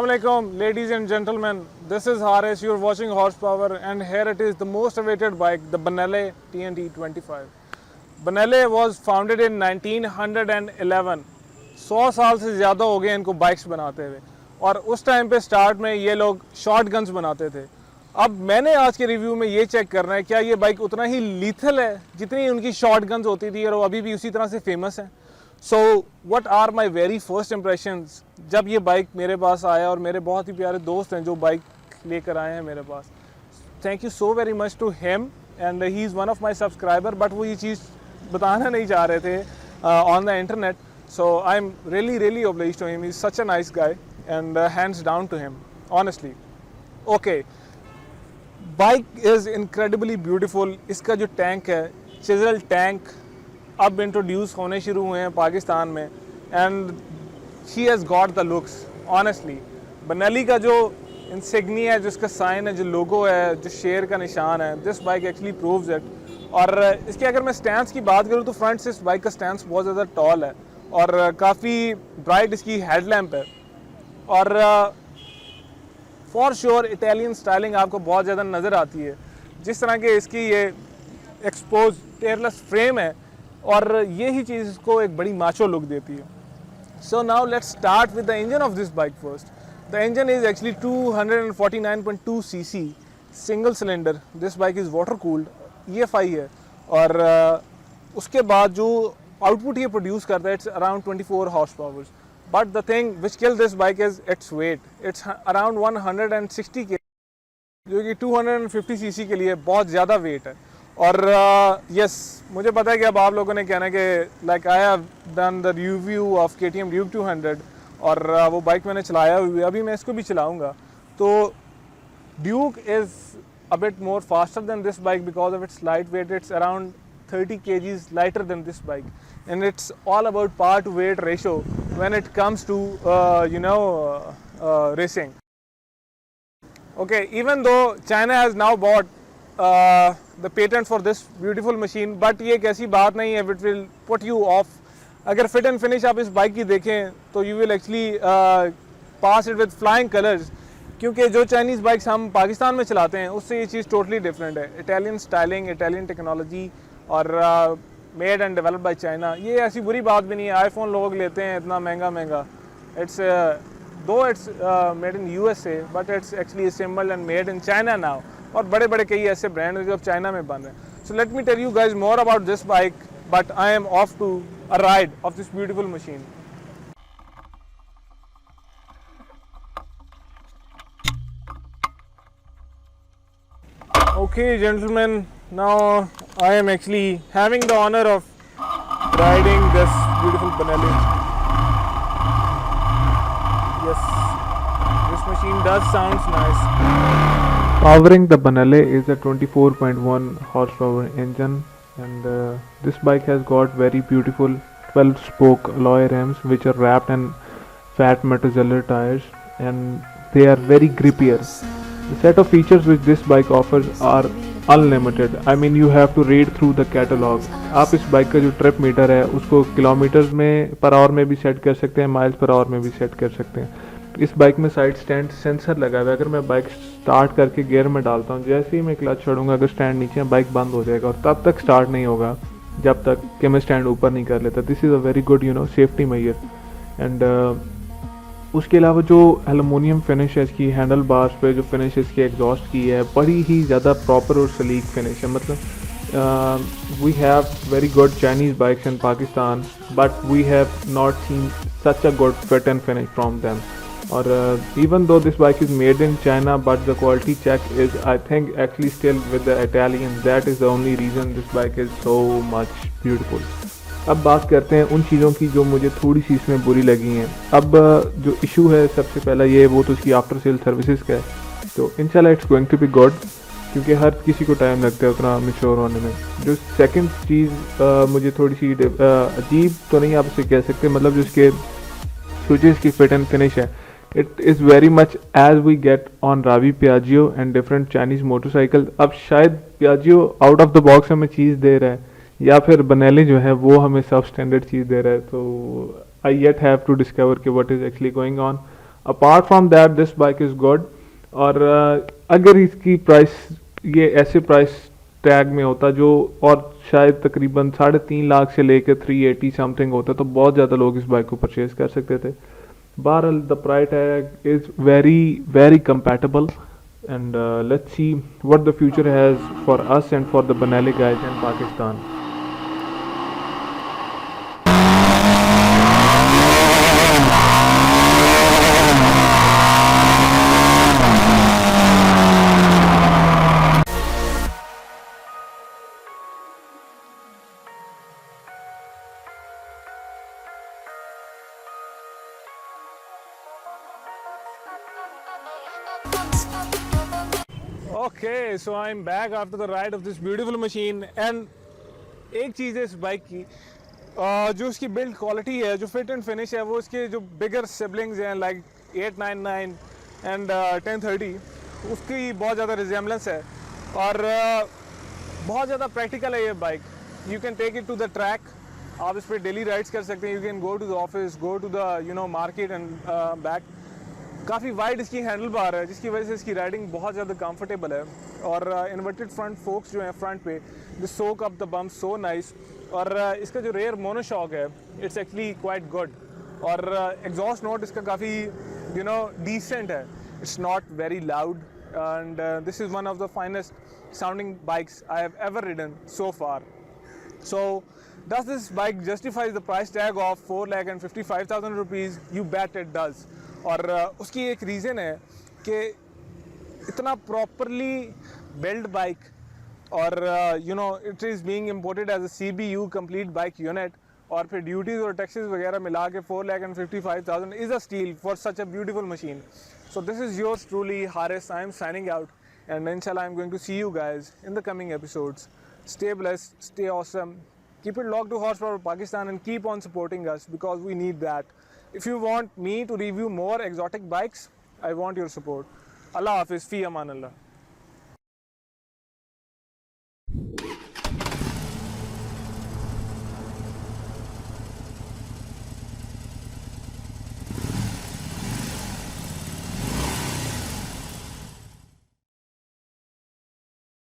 Assalamualaikum, ladies and gentlemen. This is Haris. You're watching Horsepower, and here it is, the most awaited bike, the Benelli TNT 25. Benelli was founded in 1911. 100 साल से ज़्यादा हो गए इनको bikes बनाते हुए, और उस टाइम पे स्टार्ट में ये लोग शॉर्ट गन्स बनाते थे. अब मैंने आज के रिव्यू में ये चेक करना है क्या ये बाइक उतना ही लीथल है जितनी उनकी शॉर्ट गन्स होती थी और वो अभी भी उसी तरह से फेमस है. So what are my very first impressions जब ये बाइक मेरे पास आया, और मेरे बहुत ही प्यारे दोस्त हैं जो बाइक लेकर आए हैं मेरे पास. Thank you so very much to him, and he is one of my subscriber, but वो ये चीज़ बताना नहीं चाह रहे थे on the internet. So I am really obliged to him. He is such a nice guy, and hands down to him honestly. Okay, bike is incredibly beautiful. इसका जो टैंक है, चिजल टैंक, अब इंट्रोड्यूस होने शुरू हुए हैं पाकिस्तान में, and she has got the looks honestly. Benelli का जो इंसिग्निया है, जिसका साइन है, जो लोगो है, जो शेर का निशान है, this bike actually proves it. और इसके अगर मैं स्टैंड्स की बात करूँ तो फ्रंट से इस बाइक का स्टैंड्स बहुत ज़्यादा टॉल है, और काफ़ी ब्राइट इसकी हेडलैम्प है, और फॉर श्योर इटालियन स्टाइलिंग आपको बहुत ज़्यादा नज़र आती है. जिस तरह के इसकी ये एक्सपोज टेयरलेस फ्रेम है, और यही चीज़ इसको एक बड़ी माचो लुक देती है. So now let's start with the engine of this bike first. The engine is actually 249.2 cc single cylinder. This bike is water cooled EFI है, और उसके बाद जो आउटपुट ये प्रोड्यूस करता है, it's around 24 horse powers. But the thing which kill this bike is its weight. It's around 160 kg, जो कि 250 cc के लिए बहुत ज़्यादा वेट है. और यस, मुझे पता है कि अब आप लोगों ने कहना है कि like I have done the review of KTM Duke 200, और वो बाइक मैंने चलाया हुई है, अभी मैं इसको भी चलाऊंगा. तो Duke is a bit more faster than this bike because of its light weight. It's around 30 kgs lighter than this bike, and it's all about power to weight ratio when it comes to racing. Okay, even though China has now bought the patent for this beautiful machine, but ये एक ऐसी बात नहीं है which will put you off. अगर fit and finish आप इस bike की देखें तो you will actually pass it with flying colors, क्योंकि जो चाइनीज़ बाइक्स हम पाकिस्तान में चलाते हैं उससे ये चीज़ टोटली डिफरेंट है. इटालियन स्टाइलिंग, इटालियन टेक्नोलॉजी, और made and developed by China. ये ऐसी बुरी बात भी नहीं है. आईफोन लोग लेते हैं इतना महंगा. It's though it's made in USA, but it's actually assembled and made in China now. और बड़े कई ऐसे ब्रांड जो अब चाइना में बन रहे हैं. So let me tell you guys more about this bike, but I am off to a ride of this beautiful machine. Okay gentlemen, now I am actually having the honor of riding this beautiful Benelli. Yes, this machine does sounds nice. Powering the Benelli is a 24.1 horsepower engine, and this bike has got very beautiful 12-spoke alloy rims which are wrapped in fat Metzeler tires, and they are very grippier. The set of features which this bike offers are unlimited. I mean, you have to read through the catalog. आप इस bike का जो trip meter है उसको kilometres में per hour में भी set कर सकते हैं, माइल्स पर आवर में भी सेट कर सकते हैं. इस बाइक में साइड स्टैंड सेंसर लगा हुआ है. अगर मैं बाइक स्टार्ट करके गियर में डालता हूँ, जैसे ही मैं क्लच छोड़ूंगा, अगर स्टैंड नीचे है बाइक बंद हो जाएगा, और तब तक स्टार्ट नहीं होगा जब तक कि मैं स्टैंड ऊपर नहीं कर लेता. This is a very good safety major. And उसके अलावा जो एलुमिनियम फिनिश है इसकी हैंडल बार्स पे, जो फिनिश इसकी एग्जॉस्ट की है, बड़ी ही ज़्यादा प्रॉपर और सलीक फिनिश है. मतलब we have very good Chinese bikes in Pakistan, but we have not seen such a good fit and finish from them. और even though this bike is made in China, but the quality check is, I think, actually still with the Italian. That is the only reason this bike is so much beautiful. अब बात करते हैं उन चीज़ों की जो मुझे थोड़ी सी इसमें बुरी लगी हैं. अब जो इशू है सबसे पहला ये, वो तो उसकी आफ्टर सेल सर्विसेज का है. तो इंशाल्लाह it's going to be good, क्योंकि हर किसी को टाइम लगता है उतना मैच्योर होने में. जो सेकंड चीज़ मुझे थोड़ी सी अजीब तो नहीं आप इसे कह सकते, मतलब जो इसके स्विचेस की फिट एंड फिनिश है, it is very much as we get on Ravi Piaggio and different Chinese motorcycle. अब शायद Piaggio out of the box हमें चीज़ दे रहा है, या फिर Benelli जो है वो हमें सब स्टैंडर्ड चीज़ दे रहा है. तो I yet have to discover कि what is actually going on. Apart from that this bike is good. और अगर इसकी प्राइस ये ऐसे प्राइस टैग में होता जो और शायद तकरीबन 3.5 लाख से लेकर 380 समथिंग होता तो बहुत ज़्यादा लोग इस बाइक को परचेज कर सकते थे। बहरहाल the price tag is very very compatible and let's see what the future has for us and for the Banale guys in Pakistan. Okay, so I'm back after the ride of this beautiful machine and एक चीज़ है इस bike की जो उसकी build quality है, जो fit and finish है, वो उसके जो बिगर सिबलिंग्स हैं लाइक 899 एंड 1030 उसकी बहुत ज़्यादा रिजेम्बलेंस है और बहुत ज़्यादा प्रैक्टिकल है ये bike. You can take it to the track, आप इस पर डेली राइड्स कर सकते हैं। You can go to the office, go to the market and back. काफ़ी वाइड इसकी हैंडल बार है जिसकी वजह से इसकी राइडिंग बहुत ज़्यादा कंफर्टेबल है और इन्वर्टेड फ्रंट फोक्स जो हैं फ्रंट पे this soak up the bump so nice. और इसका जो रेयर मोनोशॉक है इट्स एक्चुअली क्वाइट गुड और एग्जॉस्ट नोट इसका काफ़ी डिसेंट है। It's not very loud and this is one of the finest sounding bikes I have ever ridden so far. So does this bike justifies the price tag of 4,55,000 rupees? You bet it does. और उसकी एक reason है कि इतना properly build bike और it is being imported as a CBU complete bike unit और फिर duties और टैक्सेस वगैरह मिला के 4,55,000 is a steal for such a beautiful machine. So this is yours truly Haris. I am signing out and inshallah I'm going to see you guys in the coming episodes. Stay blessed, stay awesome, keep it locked to Horsepower Pakistan and keep on supporting us because we need that. If you want me to review more exotic bikes, I want your support. Allah Hafiz, fi aman Allah.